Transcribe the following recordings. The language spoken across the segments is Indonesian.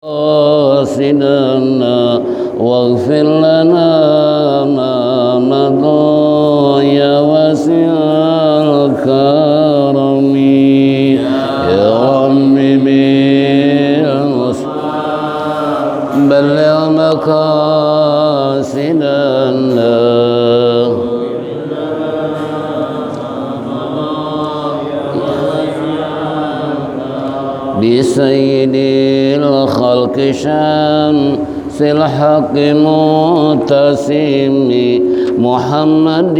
قاصدنا واغفر لنا ما مضى يا واسع الكرم يا رب بلغ مقاصدنا بسيد الخلق شمس الحق متسم محمد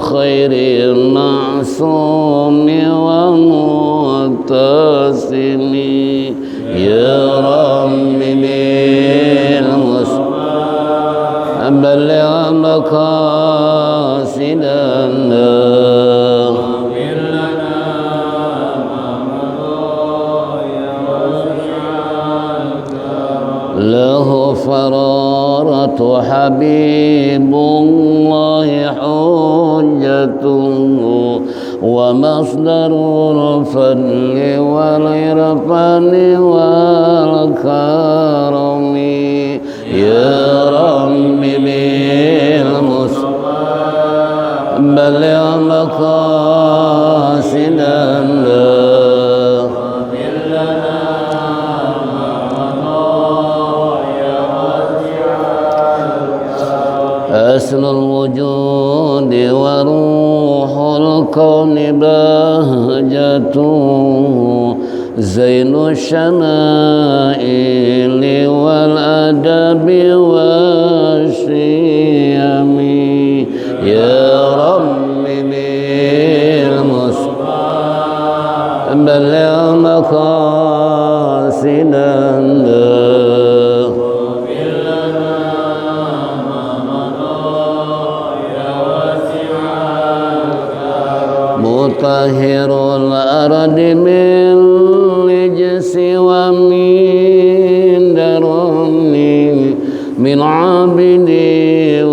خير المعصوم ومتسم يا رب بالمصطفى بلغ مقاصدنا له فرارة حبيب الله حجته ومصدر الفضل والعرفان والكرم يا رب بالمصطفى بلغ مقاصدنا أصل الوجود وروح الكون بهجته زين الشمائل والأدب والشيم يا رب بالمصطفى بلغ مقاصدنا طاهر الأرض من رجس ومن درن من عبد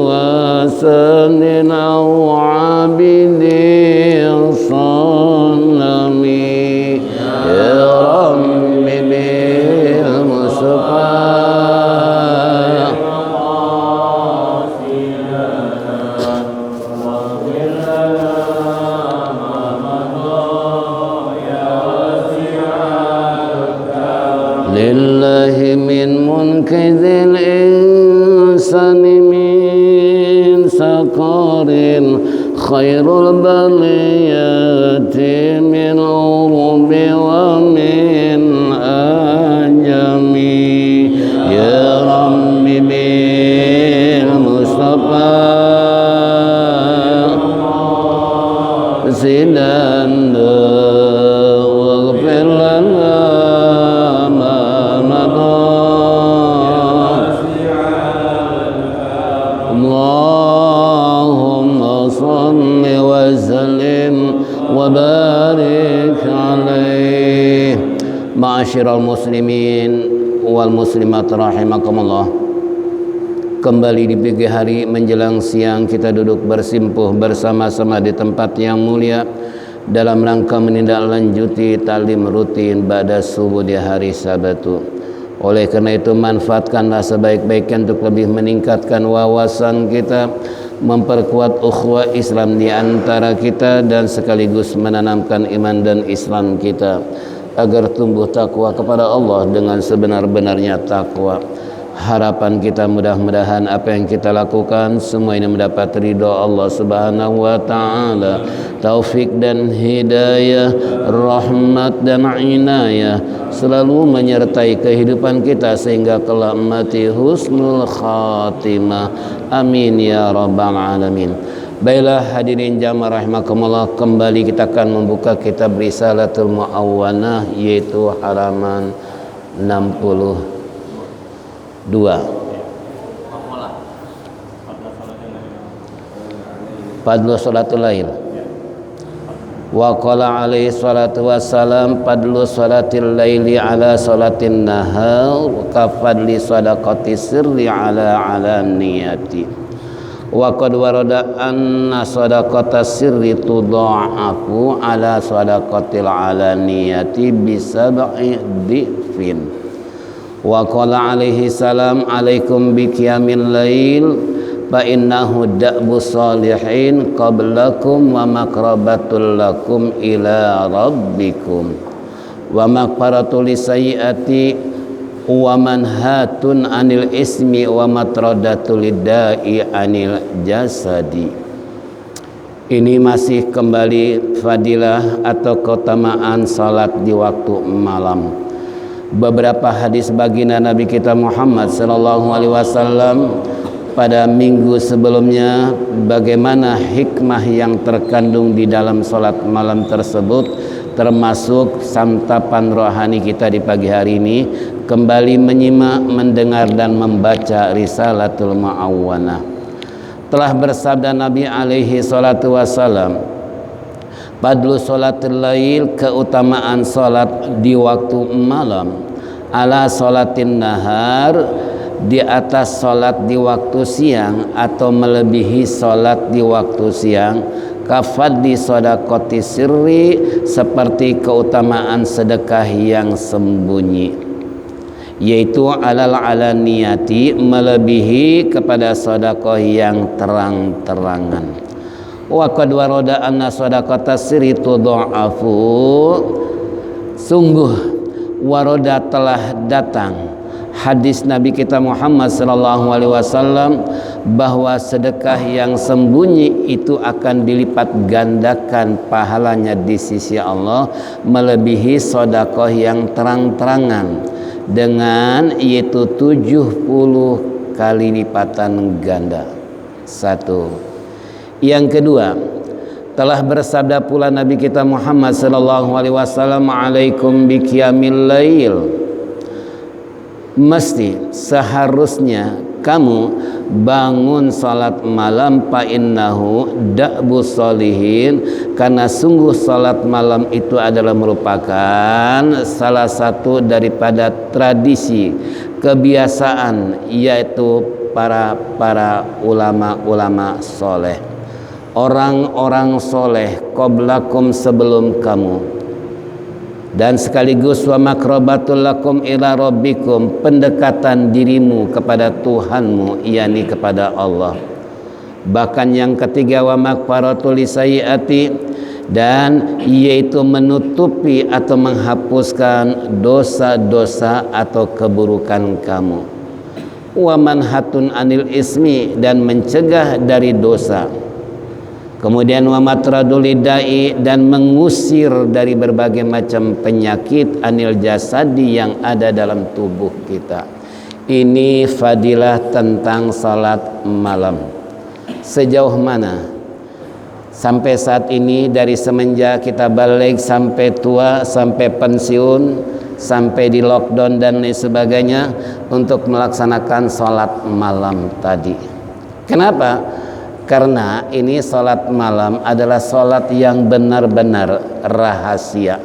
وسن أو عبد صنم يا رب بالمصطفى لله من منقذ الإنسان من سقر خير البليات من عرب ومن أجم يا رب بالمصطفى زدنا واغفر لنا اللهم صل وسلم وبارك عليه. Ma'asyiral muslimin wal muslimat rahimakumullah. Kembali di pagi hari menjelang siang kita duduk bersimpuh bersama-sama di tempat yang mulia dalam rangka menindaklanjuti talim rutin pada subuh di hari Sabtu. Oleh karena itu manfaatkanlah sebaik-baiknya untuk lebih meningkatkan wawasan kita, memperkuat ukhuwah Islam di antara kita dan sekaligus menanamkan iman dan Islam kita agar tumbuh takwa kepada Allah dengan sebenar-benarnya takwa. Harapan kita mudah-mudahan apa yang kita lakukan semua ini mendapat ridha Allah Subhanahu wa taala, taufik dan hidayah, rahmat dan inayah selalu menyertai kehidupan kita sehingga kelak mati husnul khatimah. Amin ya rabbal alamin. Baiklah hadirin jamaah rahimakumullah, kembali kita akan membuka kitab Risalatul Mu'awwanah yaitu halaman 62. Fadlu salatul lail. Wa qala alaihi salatu wassalam fadlu salatil laili ala salatin nahar ka fadli sadaqati sirri ala niyati. Wa qad warada anna sadaqata sirri tudha'afu ala sadaqatil alaniyati bi sab'i dhifin. Wa qala alaihi salam alaikum bi qiyamil lail fa innahu da'bu salihin qablakum wa maqrabatul lakum ila rabbikum wa maghfaratul sayyiati wa manhatun anil ismi wa matradatul da'i anil jasadi. Ini masih kembali fadilah atau keutamaan salat di waktu malam. Beberapa hadis baginda Nabi kita Muhammad sallallahu alaihi wasallam pada minggu sebelumnya, bagaimana hikmah yang terkandung di dalam salat malam tersebut, termasuk santapan rohani kita di pagi hari ini, kembali menyimak, mendengar dan membaca Risalatul Mu'awwanah. Telah bersabda Nabi alaihi salatu wassalam, Fadlu sholatil lail, keutamaan sholat di waktu malam, ala sholatin nahar, di atas sholat di waktu siang atau melebihi sholat di waktu siang, kafadli sodakoti sirri, seperti keutamaan sedekah yang sembunyi, yaitu alal alaniyati, melebihi kepada sodakoh yang terang-terangan. Wa qad warada anna shadaqata sirri tudha'afu, sungguh warada telah datang hadis Nabi kita Muhammad sallallahu alaihi wasallam bahwa sedekah yang sembunyi itu akan dilipat gandakan pahalanya di sisi Allah melebihi sedekah yang terang-terangan dengan yaitu 70 kali lipatan ganda. Satu. Yang kedua, telah bersabda pula Nabi kita Muhammad sallallahu alaihi wasallam, alaikum biqiyamil lail, mesti seharusnya kamu bangun salat malam, fa innahu da'bu sholihin, karena sungguh salat malam itu adalah merupakan salah satu daripada tradisi kebiasaan, yaitu para ulama-ulama soleh, orang-orang soleh qablakum, sebelum kamu, dan sekaligus wa makrabatul lakum ila rabbikum, pendekatan dirimu kepada Tuhanmu, yakni kepada Allah. Bahkan yang ketiga, wa maghfaratul sayyiati, dan yaitu menutupi atau menghapuskan dosa-dosa atau keburukan kamu. Wa manhatun anil ismi, dan mencegah dari dosa. Kemudian wa matradul da'i, dan mengusir dari berbagai macam penyakit anil jasadi yang ada dalam tubuh kita. Ini fadilah tentang salat malam. Sejauh mana sampai saat ini, dari semenjak kita balik sampai tua, sampai pensiun, sampai di lockdown dan lain sebagainya, untuk melaksanakan salat malam tadi. Kenapa? Karena ini salat malam adalah salat yang benar-benar rahasia,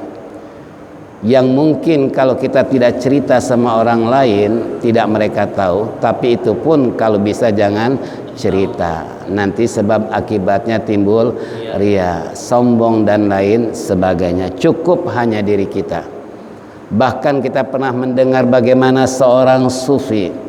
yang mungkin kalau kita tidak cerita sama orang lain tidak mereka tahu. Tapi itu pun kalau bisa jangan cerita, nanti sebab akibatnya timbul ria, sombong dan lain sebagainya. Cukup hanya diri kita. Bahkan kita pernah mendengar bagaimana seorang sufi,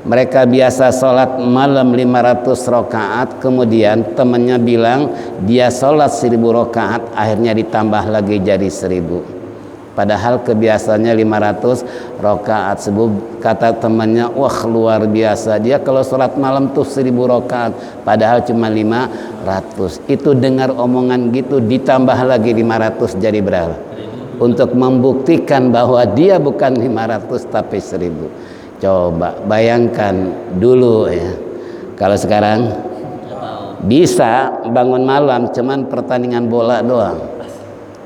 mereka biasa sholat malam 500 rakaat, kemudian temannya bilang dia sholat 1000 rakaat, akhirnya ditambah lagi jadi 1000. Padahal kebiasaannya 500 rakaat. Sebab kata temannya, wah luar biasa, dia kalau sholat malam tuh 1000 rakaat, padahal cuma 500. Itu dengar omongan gitu, ditambah lagi 500 jadi berapa? Untuk membuktikan bahwa dia bukan 500 tapi 1000. Coba bayangkan dulu ya, kalau sekarang bisa bangun malam cuman pertandingan bola doang,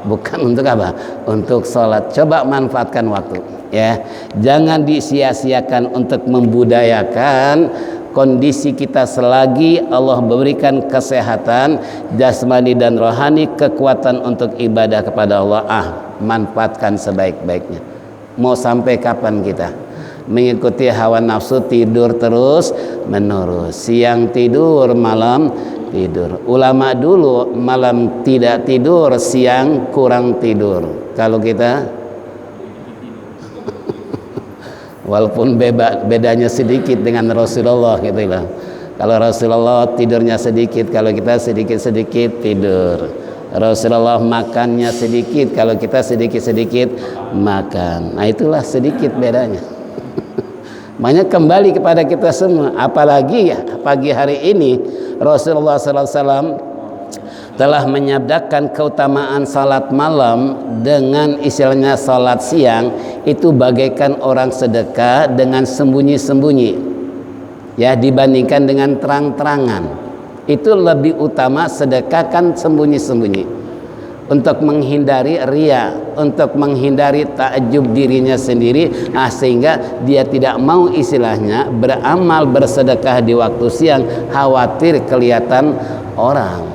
bukan untuk apa? Untuk sholat. Coba manfaatkan waktu ya, jangan disia-siakan untuk membudayakan kondisi kita selagi Allah memberikan kesehatan jasmani dan rohani, kekuatan untuk ibadah kepada Allah. Manfaatkan sebaik-baiknya. Mau sampai kapan kita mengikuti hawa nafsu, tidur terus menerus, siang tidur, malam tidur? Ulama dulu malam tidak tidur, siang kurang tidur. Kalau kita Walaupun bedanya sedikit dengan Rasulullah gitu lah. Kalau Rasulullah tidurnya sedikit, kalau kita sedikit-sedikit tidur. Rasulullah makannya sedikit, kalau kita sedikit-sedikit makan. Nah itulah sedikit bedanya. Makanya kembali kepada kita semua. Apalagi ya pagi hari ini Rasulullah SAW telah menyabdakan keutamaan salat malam dengan istilahnya salat siang itu bagaikan orang sedekah dengan sembunyi-sembunyi. Ya, dibandingkan dengan terang-terangan. Itu lebih utama sedekah kan sembunyi-sembunyi. Untuk menghindari riya, untuk menghindari takjub dirinya sendiri, sehingga dia tidak mau istilahnya beramal bersedekah di waktu siang khawatir kelihatan orang.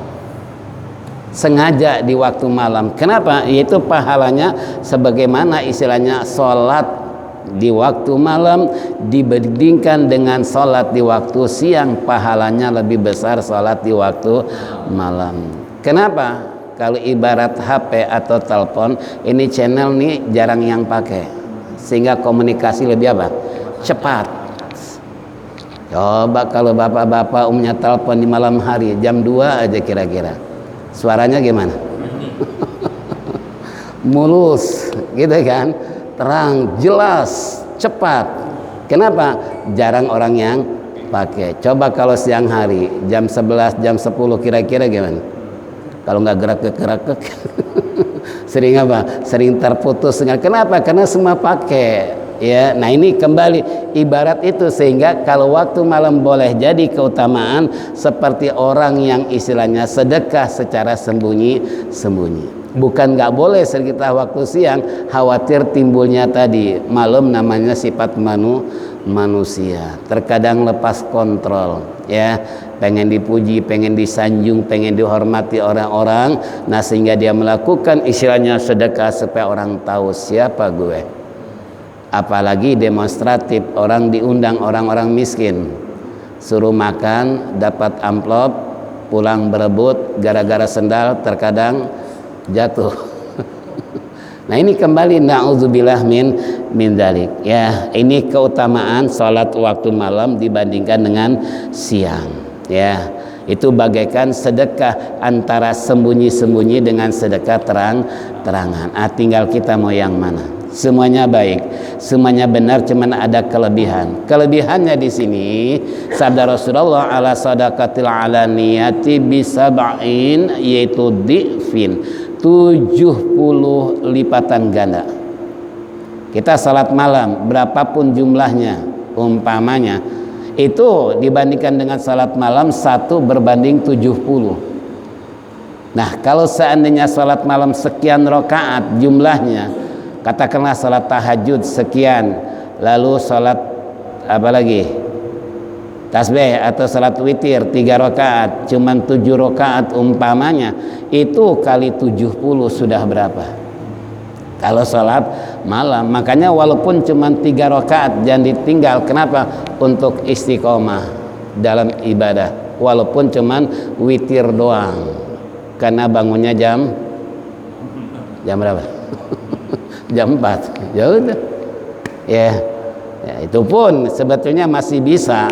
Sengaja di waktu malam. Kenapa? Yaitu pahalanya sebagaimana istilahnya sholat di waktu malam dibandingkan dengan sholat di waktu siang, pahalanya lebih besar sholat di waktu malam. Kenapa? Kalau ibarat HP atau telepon, ini channel nih jarang yang pakai, sehingga komunikasi lebih apa? Cepat. Coba kalau bapak-bapak umumnya telepon di malam hari jam 2 aja kira-kira, suaranya gimana? Mulus gitu kan, terang, jelas, cepat. Kenapa? Jarang orang yang pakai. Coba kalau siang hari jam 11, jam 10 kira-kira gimana? Kalau nggak gerak-gerak sering apa? Sering terputus. Kenapa? Karena semua pakai. Ya, nah ini kembali ibarat itu, sehingga kalau waktu malam boleh jadi keutamaan seperti orang yang istilahnya sedekah secara sembunyi-sembunyi. Bukan nggak boleh sedekah waktu siang, khawatir timbulnya tadi malam namanya sifat manusia. Terkadang lepas kontrol, ya, pengen dipuji, pengen disanjung, pengen dihormati orang-orang, nah sehingga dia melakukan istilahnya sedekah supaya orang tahu siapa gue. Apalagi demonstratif, orang diundang orang-orang miskin, suruh makan, dapat amplop, pulang berebut, gara-gara sendal terkadang jatuh. Nah ini kembali na'udzubillah min dzalik. Ya, ini keutamaan salat waktu malam dibandingkan dengan siang. Ya, itu bagaikan sedekah antara sembunyi-sembunyi dengan sedekah terang-terangan. Tinggal kita mau yang mana. Semuanya baik, semuanya benar, cuman ada kelebihan. Kelebihannya di sini sabda Rasulullah ala sadaqatil alaniyati bisab'in, yaitu di'fin, 70 lipatan ganda. Kita salat malam berapapun jumlahnya, umpamanya itu dibandingkan dengan salat malam 1 berbanding 70. Nah kalau seandainya salat malam sekian rakaat jumlahnya, katakanlah salat tahajud sekian, lalu salat apa lagi, tasbih atau salat witir 3 rakaat, cuman 7 rakaat umpamanya, itu kali 70 sudah berapa? Kalau salat malam. Makanya walaupun cuman 3 rakaat jangan ditinggal. Kenapa? Untuk istiqomah dalam ibadah, walaupun cuman witir doang, karena bangunnya jam berapa? Jam 4. Ya udah. Ya, itu pun sebetulnya masih bisa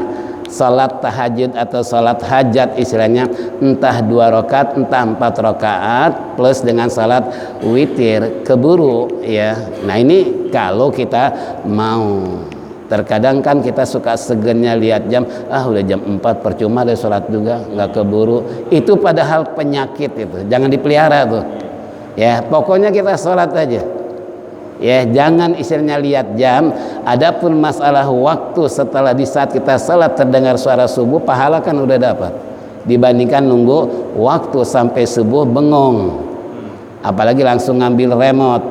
salat tahajud atau salat hajat istilahnya, entah 2 rakaat, entah 4 rakaat plus dengan salat witir, keburu ya. Nah ini kalau kita mau. Terkadang kan kita suka segennya lihat jam, udah jam 4 percuma deh salat juga, nggak keburu. Itu padahal penyakit itu, jangan dipelihara tuh. Ya, pokoknya kita salat aja. Ya, jangan istilahnya lihat jam. Adapun masalah waktu setelah di saat kita salat terdengar suara subuh, pahala kan udah dapat. Dibandingkan nunggu waktu sampai subuh bengong. Apalagi langsung ngambil remote,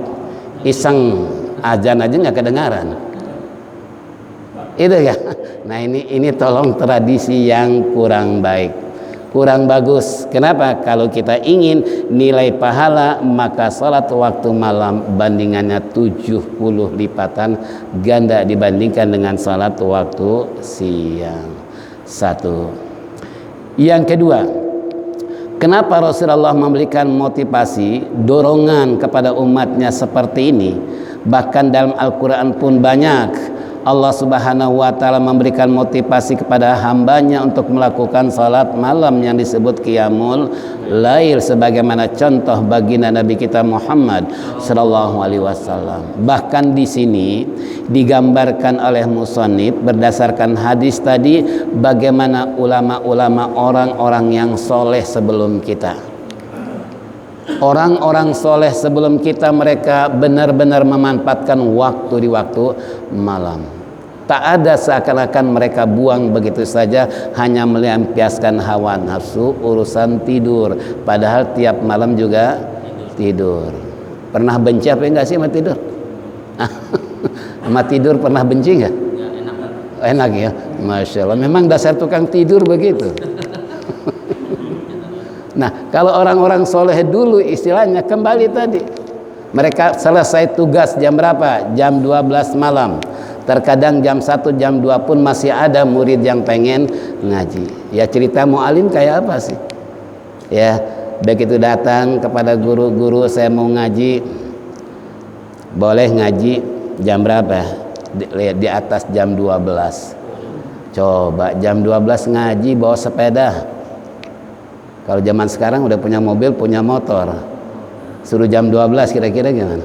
iseng azan aja nggak kedengaran. Itu ya. Nah ini tolong tradisi yang kurang baik. Kurang bagus. Kenapa? Kalau kita ingin nilai pahala, maka salat waktu malam bandingannya 70 lipatan ganda dibandingkan dengan salat waktu siang. 1. Yang kedua, kenapa Rasulullah memberikan motivasi, dorongan kepada umatnya seperti ini? Bahkan dalam Al-Quran pun banyak Allah Subhanahu wa taala memberikan motivasi kepada hambanya untuk melakukan salat malam yang disebut qiyamul lail sebagaimana contoh baginda Nabi kita Muhammad sallallahu alaihi wasallam. Bahkan di sini digambarkan oleh musannif berdasarkan hadis tadi bagaimana ulama-ulama orang-orang yang soleh sebelum kita. Orang-orang soleh sebelum kita mereka benar-benar memanfaatkan waktu di waktu malam. Tak ada seakan-akan mereka buang begitu saja hanya melampiaskan hawa nafsu urusan tidur. Padahal tiap malam juga tidur. Pernah benci apa enggak sih sama tidur? Sama tidur pernah benci enggak? Enak ya, Masya Allah. Memang dasar tukang tidur begitu. Nah, kalau orang-orang soleh dulu istilahnya kembali tadi. Mereka selesai tugas jam berapa? Jam 12 malam. Terkadang jam 1, jam 2 pun masih ada murid yang pengen ngaji. Ya cerita mu'alim kayak apa sih? Ya, begitu datang kepada guru-guru saya mau ngaji. Boleh ngaji jam berapa? Di atas jam 12. Coba jam 12 ngaji bawa sepeda. Kalau zaman sekarang udah punya mobil, punya motor. Suruh jam 12 kira-kira gimana?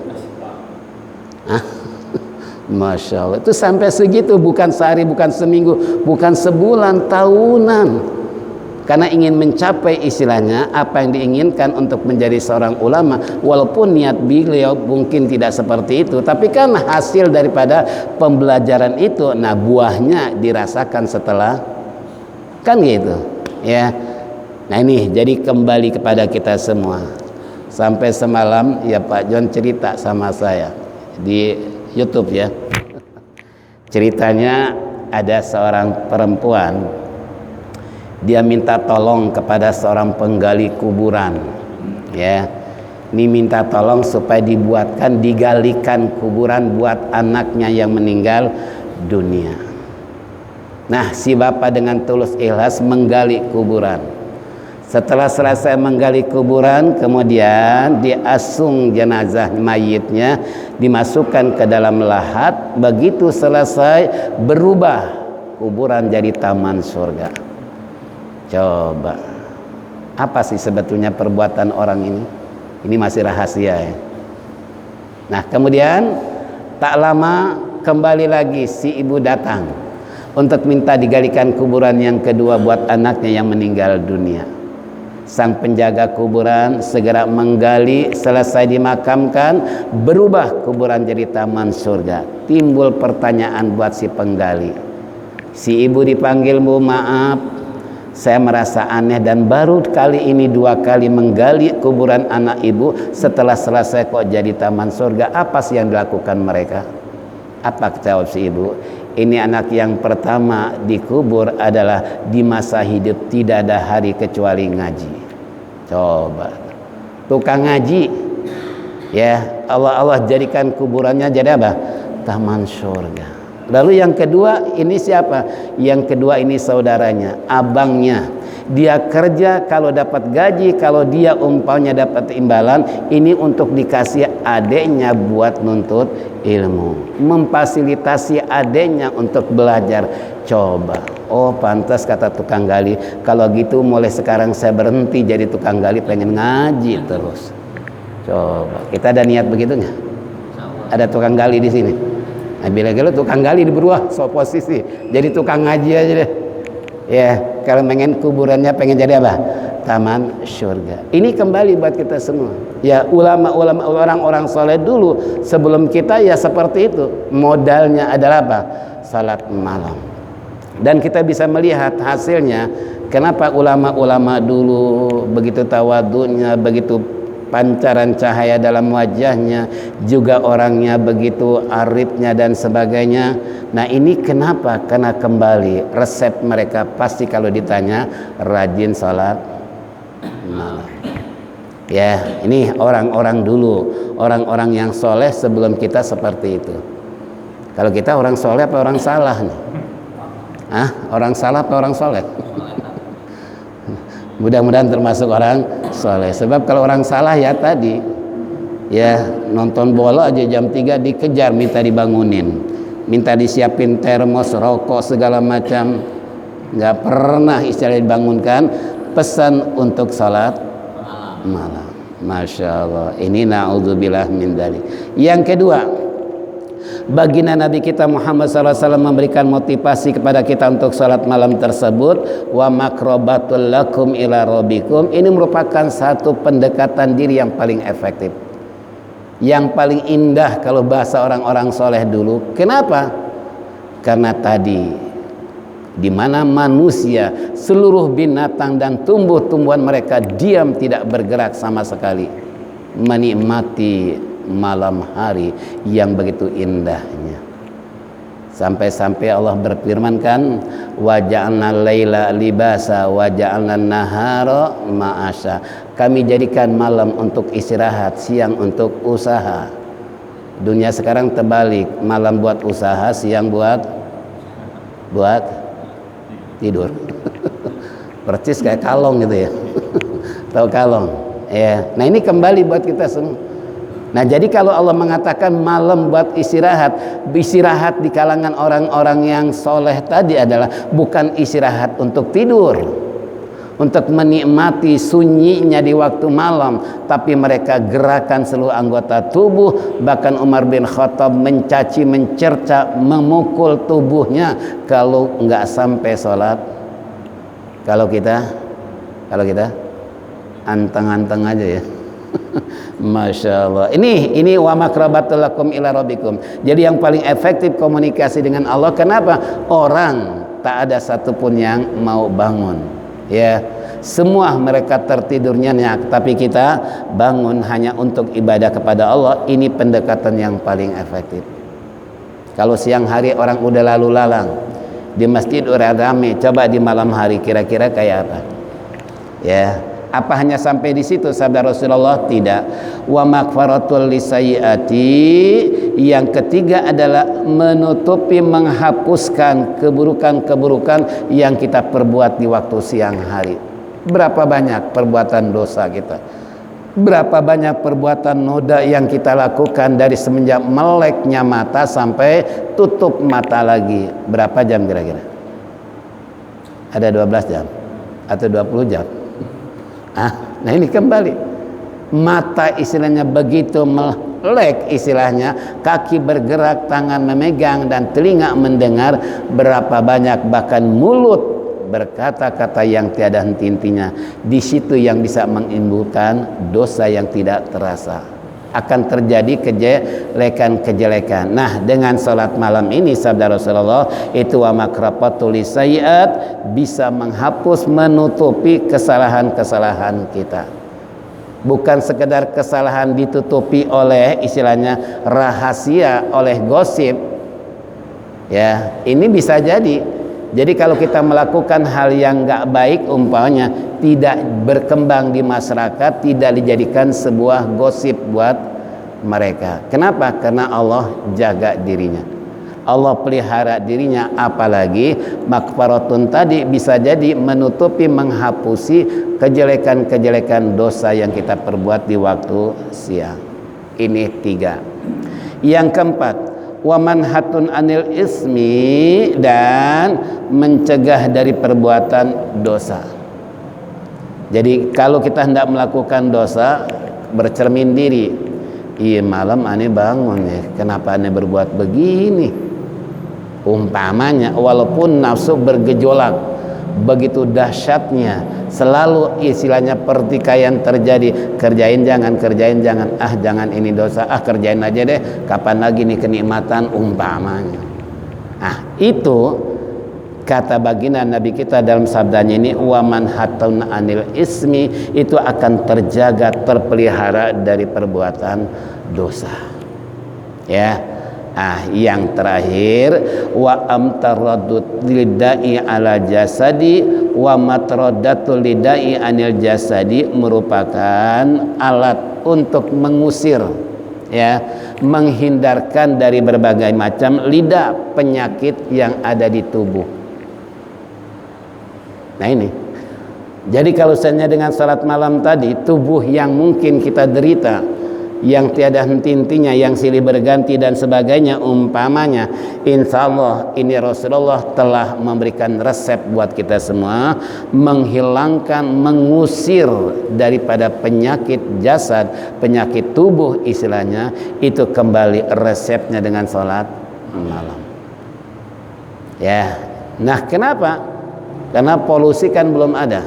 Masya Allah. Itu sampai segitu, bukan sehari, bukan seminggu, bukan sebulan, tahunan. Karena ingin mencapai istilahnya apa yang diinginkan untuk menjadi seorang ulama. Walaupun niat beliau mungkin tidak seperti itu, tapi kan hasil daripada pembelajaran itu, nah buahnya dirasakan setelah, kan gitu ya. Nah ini jadi kembali kepada kita semua. Sampai semalam ya Pak John cerita sama saya di YouTube ya. Ceritanya ada seorang perempuan, dia minta tolong kepada seorang penggali kuburan ya. Ini minta tolong supaya digalikan kuburan buat anaknya yang meninggal dunia. Nah si bapak dengan tulus ikhlas menggali kuburan. Setelah selesai menggali kuburan, kemudian diasung jenazah mayitnya, dimasukkan ke dalam lahat. Begitu selesai, berubah kuburan jadi taman surga. Coba, apa sih sebetulnya perbuatan orang ini? Ini masih rahasia ya. Nah, kemudian tak lama kembali lagi si ibu datang untuk minta digalikan kuburan yang kedua buat anaknya yang meninggal dunia. Sang penjaga kuburan segera menggali, selesai dimakamkan, berubah kuburan jadi taman surga. Timbul pertanyaan buat si penggali. Si ibu dipanggil, Bu maaf, saya merasa aneh dan baru kali ini 2 kali menggali kuburan anak ibu, setelah selesai kok jadi taman surga. Apa sih yang dilakukan mereka? Apa jawab si ibu? Ini anak yang pertama dikubur adalah di masa hidup tidak ada hari kecuali ngaji. Coba, tukang ngaji ya, Allah jadikan kuburannya jadi apa? Taman surga. Lalu yang kedua ini siapa? Yang kedua ini saudaranya, abangnya. Dia kerja kalau dapat gaji, kalau dia umpamanya dapat imbalan, ini untuk dikasih adeknya buat nuntut ilmu, memfasilitasi adeknya untuk belajar. Coba, oh pantas kata tukang gali, kalau gitu mulai sekarang saya berhenti jadi tukang gali, pengen ngaji terus. Coba, kita ada niat begitu nggak? Ada tukang gali di sini. Nah, bila-bila tukang gali di bawah, so posisi jadi tukang ngaji aja deh. Ya, kalau pengen kuburannya pengen jadi apa? Taman surga. Ini kembali buat kita semua. Ya, ulama-ulama orang-orang soleh dulu sebelum kita ya seperti itu. Modalnya adalah apa? Salat malam. Dan kita bisa melihat hasilnya. Kenapa ulama-ulama dulu begitu tawadhunya, begitu pancaran cahaya dalam wajahnya, juga orangnya begitu arifnya dan sebagainya. Nah ini kenapa? Karena kembali resep mereka pasti kalau ditanya rajin salat malam. Ya, ini orang-orang dulu, orang-orang yang soleh sebelum kita seperti itu. Kalau kita orang soleh apa orang salah nih? Orang salah apa orang soleh? Mudah-mudahan termasuk orang soleh. Sebab kalau orang salah ya tadi, ya nonton bola aja jam 3 dikejar minta dibangunin. minta disiapin termos, rokok segala macam, nggak pernah istilahnya dibangunkan. Pesan untuk salat malam. Masya Allah, ini na'udzubillah min dzalik. Yang kedua, baginda Nabi kita Muhammad SAW memberikan motivasi kepada kita untuk salat malam tersebut. Wa makrobatul lakum ila rabbikum. Ini merupakan satu pendekatan diri yang paling efektif, yang paling indah kalau bahasa orang-orang soleh dulu. Kenapa? Karena tadi di mana manusia, seluruh binatang dan tumbuh-tumbuhan mereka diam tidak bergerak sama sekali, menikmati malam hari yang begitu indahnya. Sampai-sampai Allah berfirman kan, wa ja'alna laila libasa wa ja'alna nahara ma'asya. Kami jadikan malam untuk istirahat, siang untuk usaha. Dunia sekarang terbalik, malam buat usaha, siang buat tidur. Percis kayak kalong gitu ya. Tahu kalong ya. Nah ini kembali buat kita semua. Nah jadi kalau Allah mengatakan malam buat istirahat, istirahat di kalangan orang-orang yang soleh tadi adalah bukan istirahat untuk tidur, untuk menikmati sunyinya di waktu malam, tapi mereka gerakan seluruh anggota tubuh. Bahkan Umar bin Khattab mencaci, mencerca, memukul tubuhnya kalau nggak sampai sholat. Kalau kita anteng-anteng aja ya. Masya Allah. Ini wa makrabatul lakum ila rabbikum. Jadi yang paling efektif komunikasi dengan Allah. Kenapa? Orang tak ada satupun yang mau bangun. Ya, semua mereka tertidur nyenyak, tapi kita bangun hanya untuk ibadah kepada Allah. Ini pendekatan yang paling efektif. Kalau siang hari orang udah lalu lalang, di masjid udah rame, coba di malam hari kira-kira kayak apa? Ya, apa hanya sampai di situ sabda Rasulullah? Tidak. Wa maghfaratul lisayyiati. Yang ketiga adalah menutupi, menghapuskan keburukan-keburukan yang kita perbuat di waktu siang hari. Berapa banyak perbuatan dosa kita, berapa banyak perbuatan noda yang kita lakukan dari semenjak meleknya mata sampai tutup mata lagi. Berapa jam kira-kira? Ada 12 jam atau 20 jam? Nah ini kembali, mata istilahnya begitu melek, istilahnya kaki bergerak, tangan memegang, dan telinga mendengar. Berapa banyak bahkan mulut berkata-kata yang tiada henti-hentinya. Di situ yang bisa menimbulkan dosa yang tidak terasa. Akan terjadi kejelekan-kejelekan. Nah, dengan salat malam ini sabda Rasulullah itu wa makrapatul lisayyiat, bisa menghapus, menutupi kesalahan-kesalahan kita. Bukan sekedar kesalahan ditutupi oleh istilahnya rahasia, oleh gosip. Ya, ini bisa jadi. Jadi kalau kita melakukan hal yang nggak baik, umpamanya tidak berkembang di masyarakat, tidak dijadikan sebuah gosip buat mereka. Kenapa? Karena Allah jaga dirinya, Allah pelihara dirinya. Apalagi makfaratun tadi bisa jadi menutupi, menghapusi kejelekan-kejelekan dosa yang kita perbuat di waktu siang. Ini 3. Yang keempat, wa manhatun anil ismi, dan mencegah dari perbuatan dosa. Jadi kalau kita hendak melakukan dosa, bercermin diri. Iya, malam aneh bangun ya, kenapa aneh berbuat begini? Umpamanya walaupun nafsu bergejolak begitu dahsyatnya, selalu istilahnya pertikaian terjadi, kerjain jangan, jangan, ini dosa, kerjain aja deh, kapan lagi nih kenikmatan, umpamanya. Itu kata baginda Nabi kita dalam sabdanya ini, wa manhatun anil ismi, itu akan terjaga, terpelihara dari perbuatan dosa. Ya. Yang terakhir, wa amtaradut lidai ala jasadi wa matradatul lidai anil jasadi, merupakan alat untuk mengusir, ya, menghindarkan dari berbagai macam lidah penyakit yang ada di tubuh. Nah ini, jadi kalau misalnya dengan salat malam tadi, tubuh yang mungkin kita derita, yang tiada henti-hentinya, yang silih berganti dan sebagainya umpamanya, insya Allah ini Rasulullah telah memberikan resep buat kita semua, menghilangkan, mengusir daripada penyakit jasad, penyakit tubuh istilahnya, itu kembali resepnya dengan sholat malam. Ya, nah kenapa? Karena polusi kan belum ada.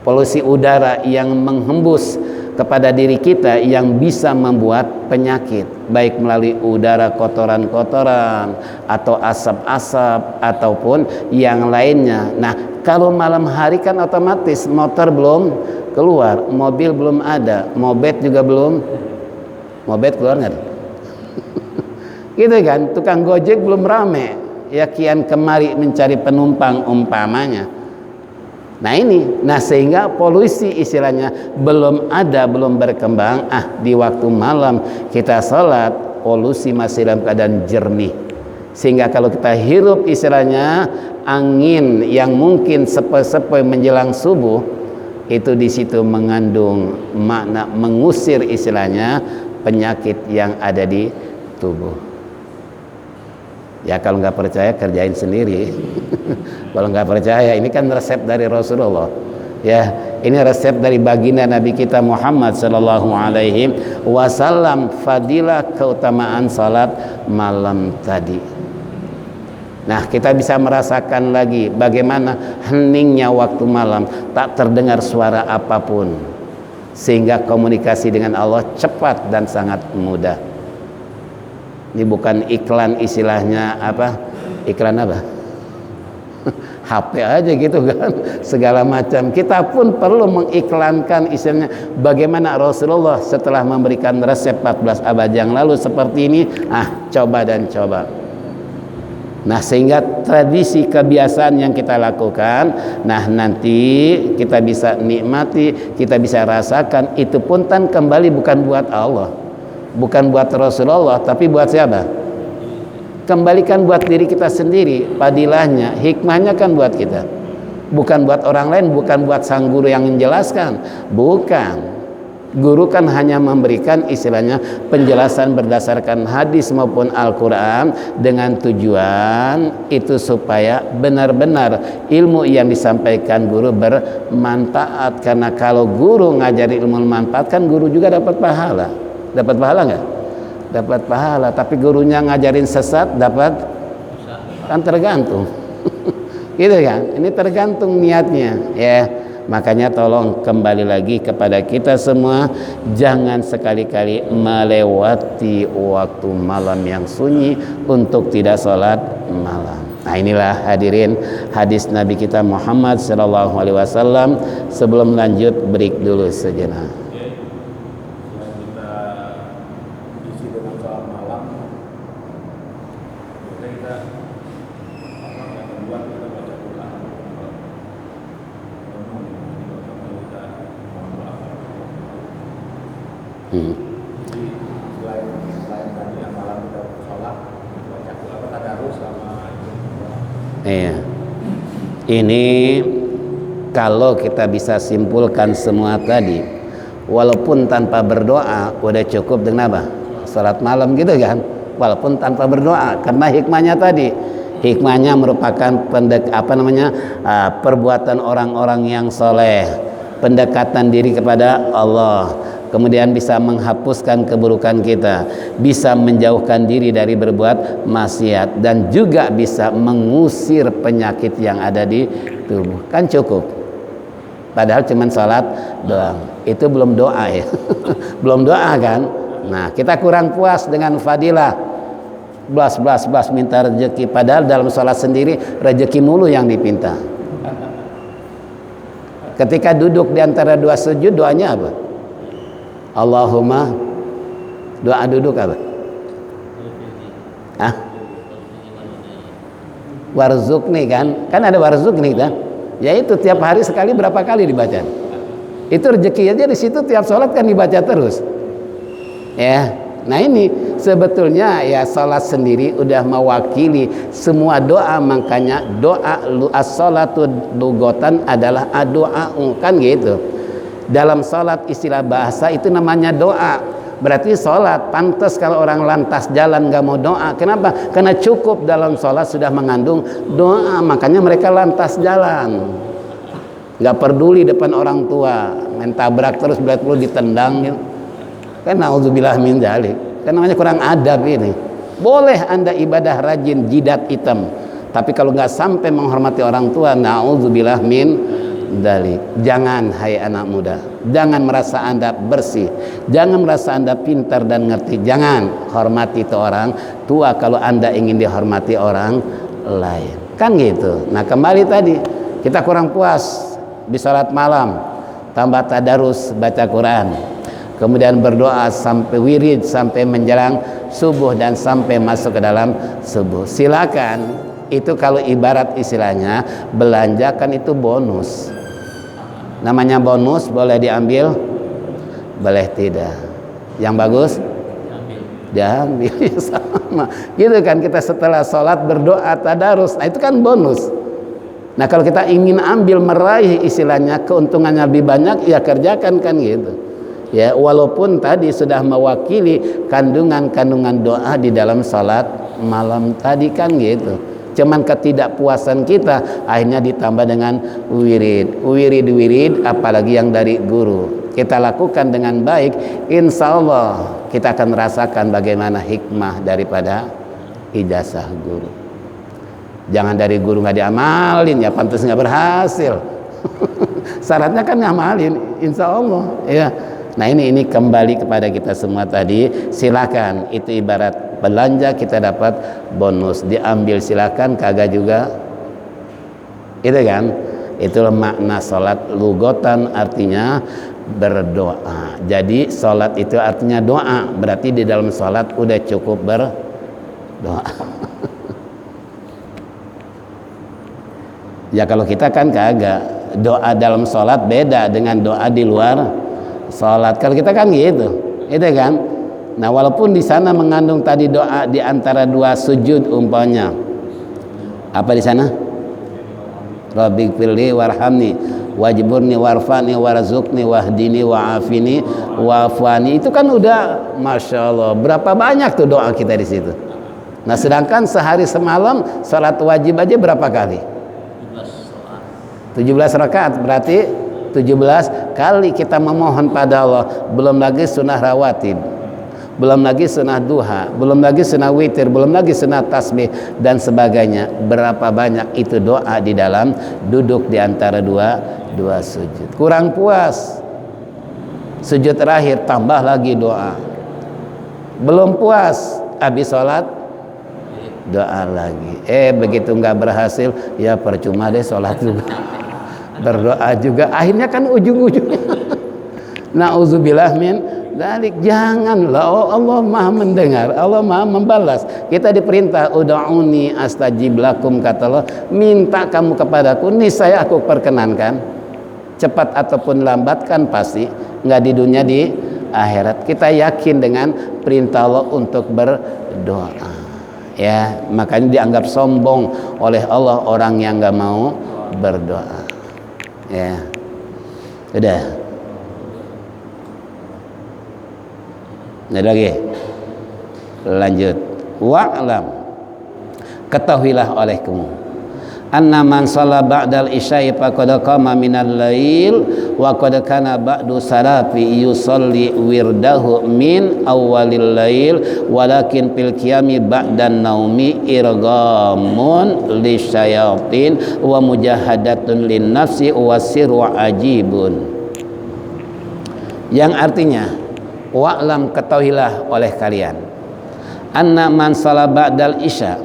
Polusi udara yang menghembus kepada diri kita yang bisa membuat penyakit, baik melalui udara kotoran-kotoran atau asap-asap ataupun yang lainnya. Nah, kalau malam hari kan otomatis motor belum keluar, mobil belum ada, mobet juga belum. Mobet keluar nggak? Gitu kan, tukang gojek belum rame, ya kian kemari mencari penumpang umpamanya. Nah ini, nah sehingga polusi istilahnya belum ada, belum berkembang. Di waktu malam kita sholat, polusi masih dalam keadaan jernih, sehingga kalau kita hirup istilahnya angin yang mungkin sepoi-sepoi menjelang subuh, itu di situ mengandung makna mengusir istilahnya penyakit yang ada di tubuh. Ya kalau nggak percaya kerjain sendiri. Kalau nggak percaya, ini kan resep dari Rasulullah. Ya, ini resep dari baginda Nabi kita Muhammad sallallahu alaihi wasallam, fadilah keutamaan salat malam tadi. Nah, kita bisa merasakan lagi bagaimana heningnya waktu malam, tak terdengar suara apapun, sehingga komunikasi dengan Allah cepat dan sangat mudah. Ini bukan iklan istilahnya apa? Iklan apa? HP aja gitu kan, segala macam. Kita pun perlu mengiklankan istilahnya bagaimana Rasulullah setelah memberikan resep 14 abad yang lalu seperti ini. Coba dan coba. Nah, sehingga tradisi kebiasaan yang kita lakukan, nah nanti kita bisa nikmati, kita bisa rasakan, itu pun kan kembali bukan buat Allah, bukan buat Rasulullah, tapi buat siapa? Kembalikan buat diri kita sendiri. Padilahnya, hikmahnya kan buat kita, bukan buat orang lain, bukan buat sang guru yang menjelaskan. Bukan, guru kan hanya memberikan istilahnya penjelasan berdasarkan hadis maupun Al-Quran, dengan tujuan itu supaya benar-benar ilmu yang disampaikan guru bermanfaat. Karena kalau guru ngajari ilmu bermanfaat, kan guru juga dapat pahala. Dapat pahala nggak? Dapat pahala. Tapi gurunya ngajarin sesat, dapat? Kan tergantung. Gitu kan? Ini tergantung niatnya, ya. Makanya tolong kembali lagi kepada kita semua, jangan sekali-kali melewati waktu malam yang sunyi untuk tidak sholat malam. Nah, inilah hadirin hadis Nabi kita Muhammad sallallahu alaihi wasallam. Sebelum lanjut, break dulu sejenak. Ini kalau kita bisa simpulkan semua tadi, walaupun tanpa berdoa udah cukup dengan apa? Salat malam gitu kan? Walaupun tanpa berdoa, karena hikmahnya tadi, hikmahnya merupakan perbuatan orang-orang yang soleh, pendekatan diri kepada Allah, kemudian bisa menghapuskan keburukan kita, bisa menjauhkan diri dari berbuat maksiat, dan juga bisa mengusir penyakit yang ada di tubuh. Kan cukup. Padahal cuma salat doang. Itu belum doa ya. Belum doa kan. Nah, kita kurang puas dengan fadilah blas minta rezeki, padahal dalam salat sendiri rezeki mulu yang dipinta. Ketika duduk di antara dua sujud, doanya apa? Allahumma, doa duduk apa? Warzukni kan ada warzukni kan? Ya itu tiap hari sekali berapa kali dibaca? Itu rezeki aja di situ tiap sholat kan dibaca terus. Ya, nah ini sebetulnya ya sholat sendiri udah mewakili semua doa, makanya doa as-sholatu lugotan adalah doa kan gitu. Dalam sholat istilah bahasa itu namanya doa. Berarti sholat pantas kalau orang lantas jalan nggak mau doa. Kenapa? Karena cukup dalam sholat sudah mengandung doa, makanya mereka lantas jalan. Nggak peduli depan orang tua, main tabrak terus berat perlu ditendang gitu. Kan naudzubillah min dzalik. Kan namanya kurang adab ini. Boleh Anda ibadah rajin jidat hitam, tapi kalau nggak sampai menghormati orang tua, naudzubillah min dzalik. Jangan, hai anak muda, jangan merasa Anda bersih, jangan merasa Anda pintar dan ngerti. Jangan, hormati itu orang tua kalau Anda ingin dihormati orang lain. Kan gitu. Nah, kembali tadi kita kurang puas di salat malam, tambah tadarus baca Quran, kemudian berdoa sampai wirid, sampai menjelang subuh dan sampai masuk ke dalam subuh. Silakan, itu kalau ibarat istilahnya belanjakan itu bonus. Namanya bonus, boleh diambil, boleh tidak. Yang bagus diambil. Sama gitu kan, kita setelah sholat berdoa tadarus, nah itu kan bonus. Nah kalau kita ingin ambil meraih istilahnya keuntungannya lebih banyak, ya kerjakan kan gitu. Ya walaupun tadi sudah mewakili kandungan-kandungan doa di dalam salat malam tadi kan gitu. Cuman ketidakpuasan kita akhirnya ditambah dengan wirid apalagi yang dari guru. Kita lakukan dengan baik, insya Allah kita akan merasakan bagaimana hikmah daripada ijazah guru. Jangan dari guru nggak diamalin, ya pantas nggak berhasil. Syaratnya kan ngamalin, insya Allah. Ya. Nah ini kembali kepada kita semua tadi. Silakan, itu ibarat belanja kita dapat bonus, diambil silakan, kagak juga. Itu kan, itulah makna sholat lugotan, artinya berdoa. Jadi sholat itu artinya doa, berarti di dalam sholat udah cukup berdoa. Ya kalau kita kan kagak, doa dalam sholat beda dengan doa di luar sholat. Kalau kita kan gitu, itu kan. Nah walaupun di sana mengandung tadi doa di antara dua sujud umpamanya, apa di sana? Rabbighfirli warhamni wajburni warfani warzuqni wahdini wa'afini wa'afani. Itu kan udah masya Allah berapa banyak tuh doa kita di situ. Nah sedangkan sehari semalam sholat wajib aja berapa kali? 17 rakaat, berarti 17 kali kita memohon pada Allah. Belum lagi sunnah rawatib, belum lagi sunnah duha, belum lagi sunnah witir, belum lagi sunnah tasbih dan sebagainya. Berapa banyak itu doa di dalam duduk di antara dua sujud. Kurang puas, sujud terakhir tambah lagi doa. Belum puas, habis sholat doa lagi. Begitu nggak berhasil, ya percuma deh sholat juga. Berdoa juga, akhirnya kan ujung-ujungnya na'udzubillah min dzalik. Janganlah, oh Allah Maha mendengar, Allah Maha membalas. Kita diperintah ud'uni astajib lakum, kata Allah, minta kamu kepadaku, niscaya aku perkenankan. Cepat ataupun lambat kan pasti, nggak di dunia di akhirat. Kita yakin dengan perintah Allah untuk berdoa. Ya, makanya dianggap sombong oleh Allah orang yang nggak mau berdoa. Ya, udah. Ada lagi. Lanjut. Wa'lam, ketahuilah olehmu, anna man shalla ba'dal isya'i faqad qama minal lail wa qad kana ba'du salafi yusalli wirdahu min awwalil lail walakin fil qiyami ba'dan naumi irghamun lisyayatin wa mujahadatun lin nafsi wa sirru ajibun. Yang artinya, wa'lam, ketahuilah oleh kalian, anna man shalla ba'dal isya',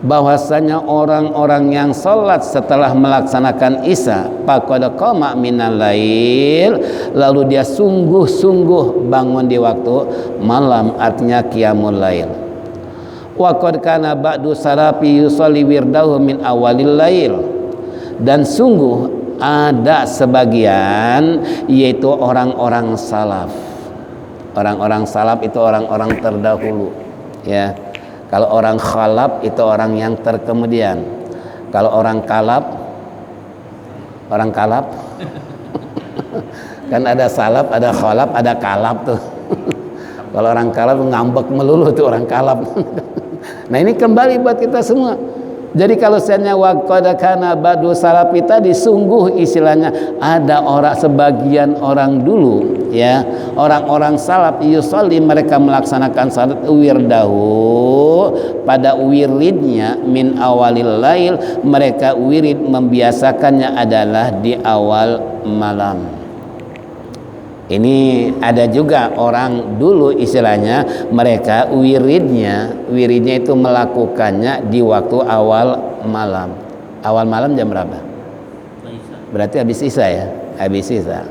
bahwasanya orang-orang yang sholat setelah melaksanakan isya, faqad qama minal lail, lalu dia sungguh-sungguh bangun di waktu malam, artinya qiyamul lail. Wa qad kana ba'du salafi yusalli wirdahu min awalil lail, dan sungguh ada sebagian yaitu orang-orang salaf. Orang-orang salaf itu orang-orang terdahulu, ya. Kalau orang khalaf itu orang yang terkemudian. Kalau orang kalap Kan ada salap, ada kholap, ada kalap tuh. Kalau orang kalap ngambek melulu tuh orang kalap. Nah ini kembali buat kita semua. Jadi kalau seandainya waqad kana ba'du salafi tadi, sungguh istilahnya ada orang, sebagian orang dulu ya, orang-orang salaf yusolli, mereka melaksanakan salat wirdahu, pada wiridnya min awalil lail, mereka wirid membiasakannya adalah di awal malam. Ini ada juga orang dulu istilahnya mereka wiridnya itu melakukannya di waktu awal malam. Awal malam jam berapa? Berarti habis isya ya, habis isya.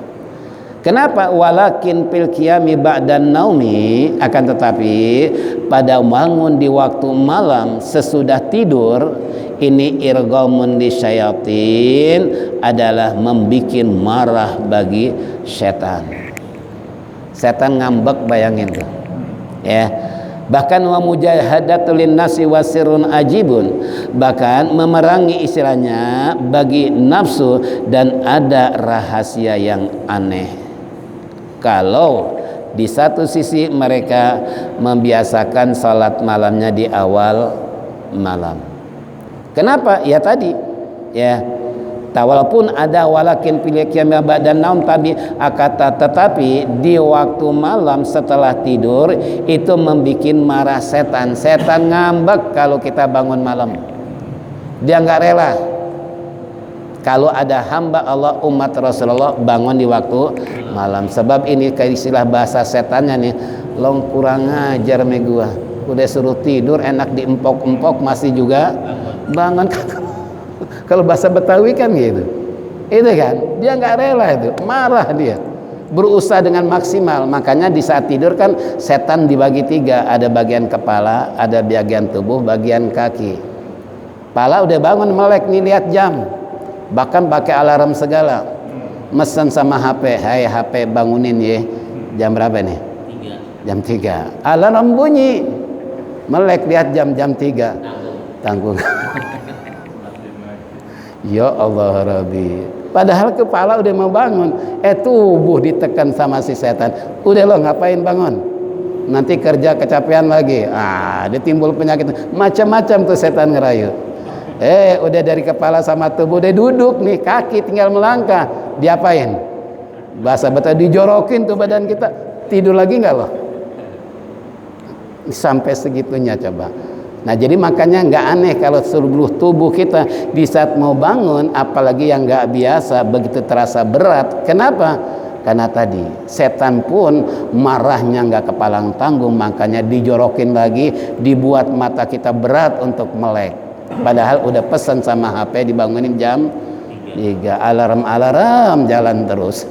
Kenapa? Walakin fil qiyami ba'dan naumi, akan tetapi pada bangun di waktu malam sesudah tidur, ini irghamun lisyayatin, adalah membikin marah bagi setan. Setan ngambek, bayangin tuh ya. Bahkan wa mujahadatul linnasi wasirun ajibun, bahkan memerangi istilahnya bagi nafsu, dan ada rahasia yang aneh. Kalau di satu sisi mereka membiasakan salat malamnya di awal malam. Kenapa? Ya tadi ya, walaupun ada walakin pilih qiyam ba'dan naum tetapi di waktu malam setelah tidur itu membikin marah setan. Setan ngambek kalau kita bangun malam. Dia nggak rela kalau ada hamba Allah umat Rasulullah bangun di waktu malam. Sebab ini kayak istilah bahasa setannya nih, long kurang ajar me gua. Udah suruh tidur enak diempok-empok masih juga bangun. Kalau bahasa Betawi kan gitu, itu kan dia nggak rela, itu marah, dia berusaha dengan maksimal. Makanya di saat tidur kan setan dibagi tiga, ada bagian kepala, ada bagian tubuh, bagian kaki. Kepala udah bangun melek nih, lihat jam, bahkan pakai alarm segala, mesen sama HP, hai HP bangunin ya, jam berapa nih? Jam 3. Alarm bunyi, melek lihat jam 3, tanggung. Ya Allah Rabbi, padahal kepala udah mau bangun, tubuh ditekan sama si setan. Udah lo ngapain bangun, nanti kerja kecapean lagi, dia timbul penyakit macam-macam tuh setan ngerayu. Udah dari kepala sama tubuh udah duduk nih, kaki tinggal melangkah, diapain? Bahasa Betawi dijorokin tuh badan kita, tidur lagi nggak lo? Sampai segitunya coba. Nah jadi makanya nggak aneh kalau seluruh tubuh kita di saat mau bangun, apalagi yang nggak biasa, begitu terasa berat. Kenapa? Karena tadi setan pun marahnya nggak kepalang tanggung, makanya dijorokin lagi, dibuat mata kita berat untuk melek. Padahal udah pesan sama HP dibangunin jam 3, alarm jalan terus.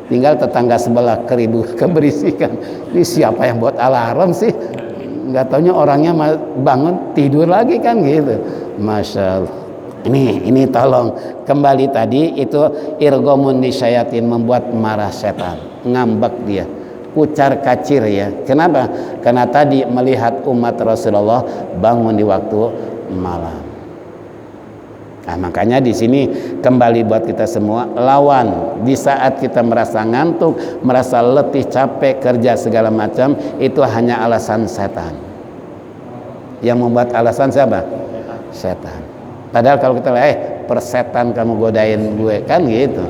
Tinggal tetangga sebelah keberisikan. Ini siapa yang buat alarm sih? Nggak taunya orangnya bangun tidur lagi kan gitu. Masya Allah. Ini tolong kembali tadi itu irghamun lisyayatin, membuat marah setan, ngambek dia, kucar kacir ya. Kenapa? Karena tadi melihat umat Rasulullah bangun di waktu malam. Nah, makanya di sini kembali buat kita semua, lawan di saat kita merasa ngantuk, merasa letih, capek, kerja segala macam, itu hanya alasan setan. Yang membuat alasan siapa? Setan. Padahal kalau kita lihat, persetan kamu godain gue, kan gitu.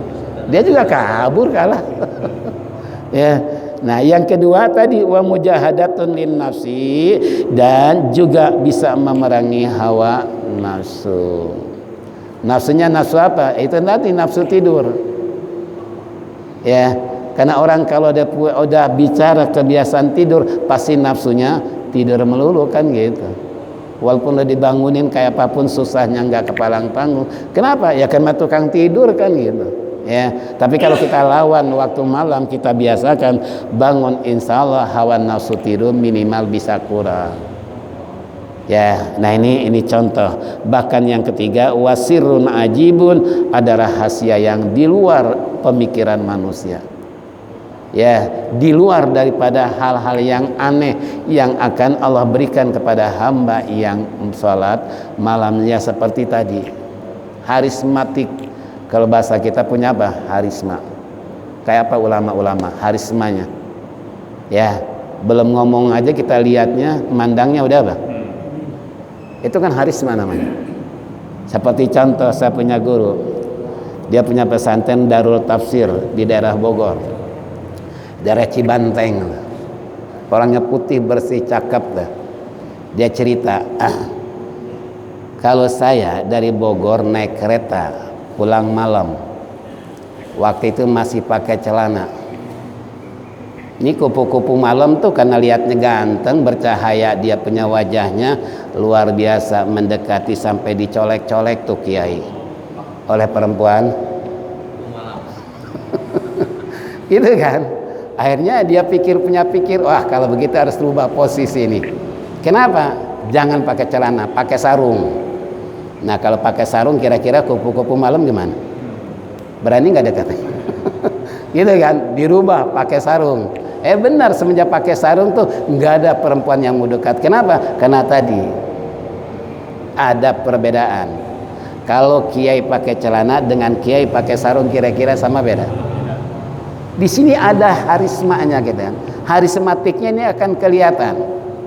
Dia juga kabur kalah. Ya. Nah, yang kedua tadi wa mujahadatun lin nafsi, dan juga bisa memerangi hawa nafsu. Nafsunya nafsu apa? Itu nanti nafsu tidur. Ya, karena orang kalau udah bicara kebiasaan tidur, pasti nafsunya tidur melulu kan gitu. Walaupun udah dibangunin kayak apapun susahnya nggak kepalang tanggung. Kenapa? Ya karena tukang tidur kan gitu. Ya, tapi kalau kita lawan waktu malam, kita biasakan bangun, insya Allah hawa nafsu tidur minimal bisa kurang. Ya, nah ini contoh. Bahkan yang ketiga, wasirun ajibun, ada rahasia yang di luar pemikiran manusia. Ya, di luar daripada hal-hal yang aneh yang akan Allah berikan kepada hamba yang sholat malamnya, seperti tadi harismatik. Kalau bahasa kita punya apa? Harisma. Kayak apa ulama-ulama harismanya? Ya, belum ngomong aja kita lihatnya, mandangnya udah apa? Itu kan harisma namanya. Seperti contoh, saya punya guru, dia punya pesantren Darul Tafsir di daerah Bogor, daerah Cibanteng. Orangnya putih, bersih, cakep dah. Dia cerita, kalau saya dari Bogor naik kereta pulang malam, waktu itu masih pakai celana. Ini kupu-kupu malam tuh karena lihatnya ganteng, bercahaya, dia punya wajahnya luar biasa, mendekati sampai dicolek-colek tuh kiai oleh perempuan. Gitu kan? Akhirnya dia punya pikir, wah kalau begitu harus rubah posisi ini. Kenapa? Jangan pakai celana, pakai sarung. Nah kalau pakai sarung kira-kira kupu-kupu malam gimana? Berani nggak dekat? Gitu kan? Dirubah pakai sarung. Benar, semenjak pakai sarung tuh nggak ada perempuan yang mau dekat. Kenapa? Karena tadi ada perbedaan. Kalau kiai pakai celana dengan kiai pakai sarung kira-kira sama beda. Di sini ada harismanya gitu kan. Harismatiknya ini akan kelihatan.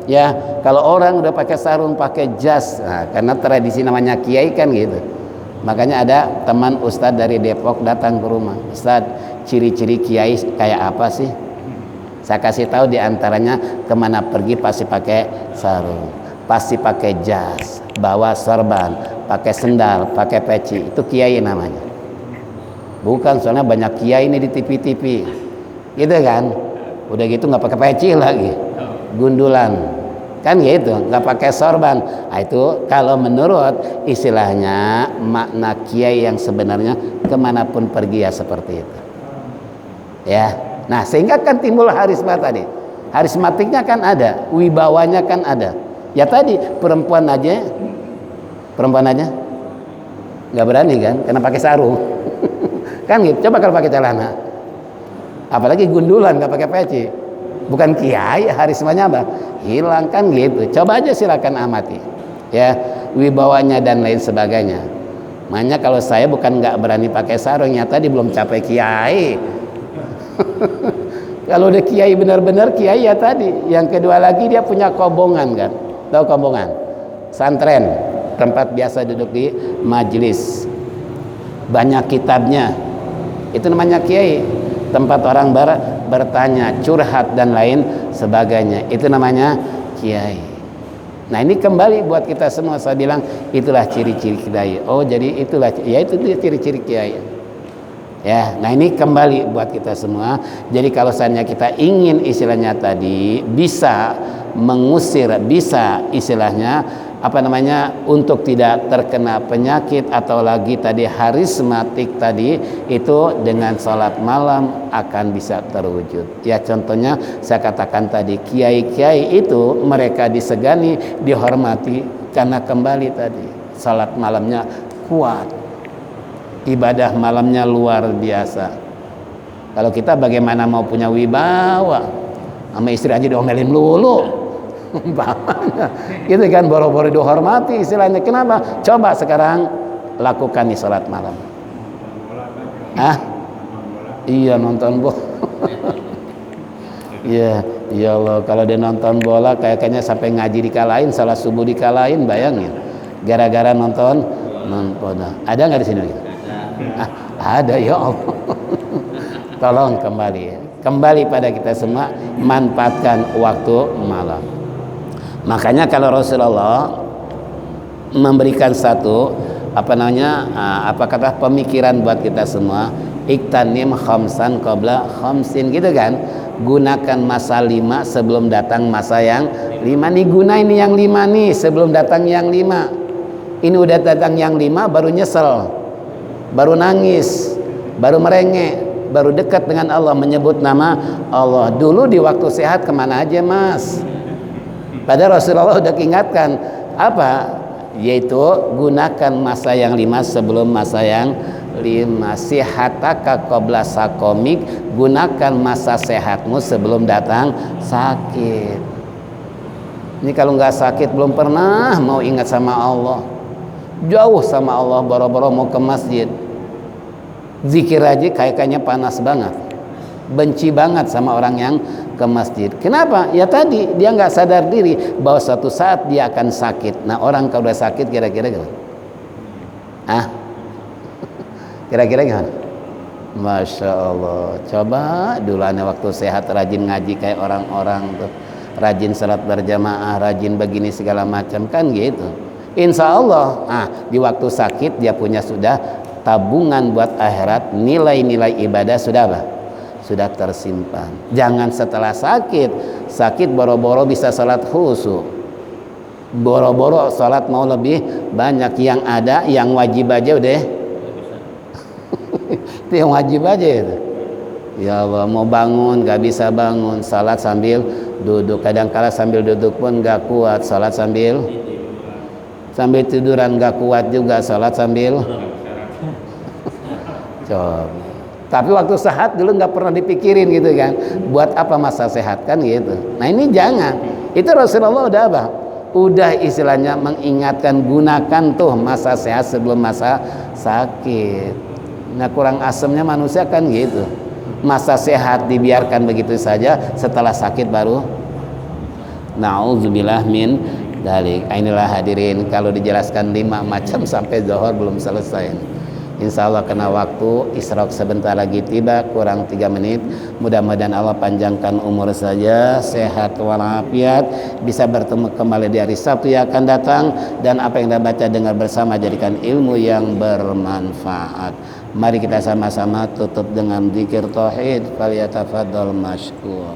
Ya, kalau orang udah pakai sarung, pakai jas, nah, karena tradisi namanya kiai kan gitu. Makanya ada teman ustadz dari Depok datang ke rumah. Ustadz, ciri-ciri kiai kayak apa sih? Saya kasih tahu diantaranya, kemana pergi pasti pakai sarung, pasti pakai jas, bawa sorban, pakai sendal, pakai peci. Itu kiai namanya. Bukan, soalnya banyak kiai ini di TV-TV, gitu kan? Udah gitu nggak pakai peci lagi, gundulan, kan gitu, nggak pakai sorban. Nah, itu kalau menurut istilahnya makna kiai yang sebenarnya kemanapun pergi ya seperti itu. Ya. Nah sehingga kan timbul harisma tadi. Harismatiknya kan ada, wibawanya kan ada. Ya tadi perempuan aja nggak berani kan, karena pakai sarung. Kan gitu. Coba kalau pakai celana, apalagi gundulan nggak pakai peci, bukan kiai, harismanya apa? Hilang kan gitu. Coba aja silakan amati, ya wibawanya dan lain sebagainya. Makanya kalau saya bukan nggak berani pakai sarung, ya tadi belum capai kiai. Kalau udah kiai benar-benar kiai ya tadi. Yang kedua lagi dia punya kobongan kan. Tahu kobongan? Santren, tempat biasa duduk di majelis. Banyak kitabnya. Itu namanya kiai. Tempat orang bertanya, curhat dan lain sebagainya. Itu namanya kiai. Nah ini kembali buat kita semua, saya bilang itulah ciri-ciri kiai. Oh jadi itulah, ya itu ciri-ciri kiai. Ya, nah ini kembali buat kita semua. Jadi kalau seandainya kita ingin istilahnya tadi bisa mengusir, bisa istilahnya untuk tidak terkena penyakit atau lagi tadi harismatik tadi, itu dengan sholat malam akan bisa terwujud. Ya contohnya saya katakan tadi, kiai-kiai itu mereka disegani, dihormati karena kembali tadi sholat malamnya kuat, ibadah malamnya luar biasa. Kalau kita bagaimana mau punya wibawa, sama istri aja diomelin lulu, umpamanya gitu kan, boro-boro dihormati istilahnya. Kenapa? Coba sekarang lakukan nih sholat malam. Iya nonton bola. Iya, ya Allah, kalau dia nonton bola kayaknya sampai ngaji dikalahin, salat subuh dikalahin, bayangin. Gara-gara nonton bola. Ada nggak di sini? Ada, ya Allah. Tolong kembali pada kita semua, manfaatkan waktu malam. Makanya kalau Rasulullah memberikan satu pemikiran buat kita semua, iktanim khamsan qabla khamsin, gitu kan? Gunakan masa 5 sebelum datang masa yang 5 nih. Gunain yang 5 nih sebelum datang yang 5. Ini udah datang yang 5 baru nyesel, baru nangis, baru merengek, baru dekat dengan Allah, menyebut nama Allah. Dulu di waktu sehat kemana aja mas? Padahal Rasulullah udah ingatkan apa? Yaitu gunakan masa yang 5 sebelum masa yang 5. Sihataka qabla sakomik, gunakan masa sehatmu sebelum datang sakit. Ini kalau nggak sakit belum pernah mau ingat sama Allah, jauh sama Allah, boro-boro mau ke masjid, zikir aja kayaknya panas banget. benci banget sama orang yang ke masjid. Kenapa? Ya tadi dia nggak sadar diri bahwa suatu saat dia akan sakit. Nah, orang kalau udah sakit kira-kira gimana? Kira-kira gimana? Masya Allah. Coba dulu ane waktu sehat rajin ngaji kayak orang-orang tuh, rajin salat berjamaah, rajin begini segala macam, kan gitu. Insya Allah di waktu sakit dia punya sudah tabungan buat akhirat, nilai-nilai ibadah sudah apa? Sudah tersimpan. Jangan setelah sakit boro-boro bisa salat khusyuk, boro-boro salat mau lebih banyak, yang ada yang wajib aja udah itu yang wajib aja itu. Ya Allah, mau bangun gak bisa bangun, salat sambil duduk, kadang-kala sambil duduk pun gak kuat, salat sambil tiduran gak kuat juga, salat sambil coba. Tapi waktu sehat dulu nggak pernah dipikirin gitu kan, buat apa masa sehat kan gitu. Nah ini jangan, itu Rasulullah udah apa? Udah istilahnya mengingatkan, gunakan tuh masa sehat sebelum masa sakit. Nah kurang asemnya manusia kan gitu, masa sehat dibiarkan begitu saja, setelah sakit baru na'udzubillah min dalik. Inilah hadirin, kalau dijelaskan 5 macam sampai zuhur belum selesai. Insya Allah kena waktu, isyraq sebentar lagi tiba, kurang 3 menit. Mudah-mudahan Allah panjangkan umur saja, sehat walafiat, bisa bertemu kembali di hari Sabtu yang akan datang, dan apa yang kita baca dengar bersama jadikan ilmu yang bermanfaat. Mari kita sama-sama tutup dengan zikir tauhid. Falyatafaddal mashkur.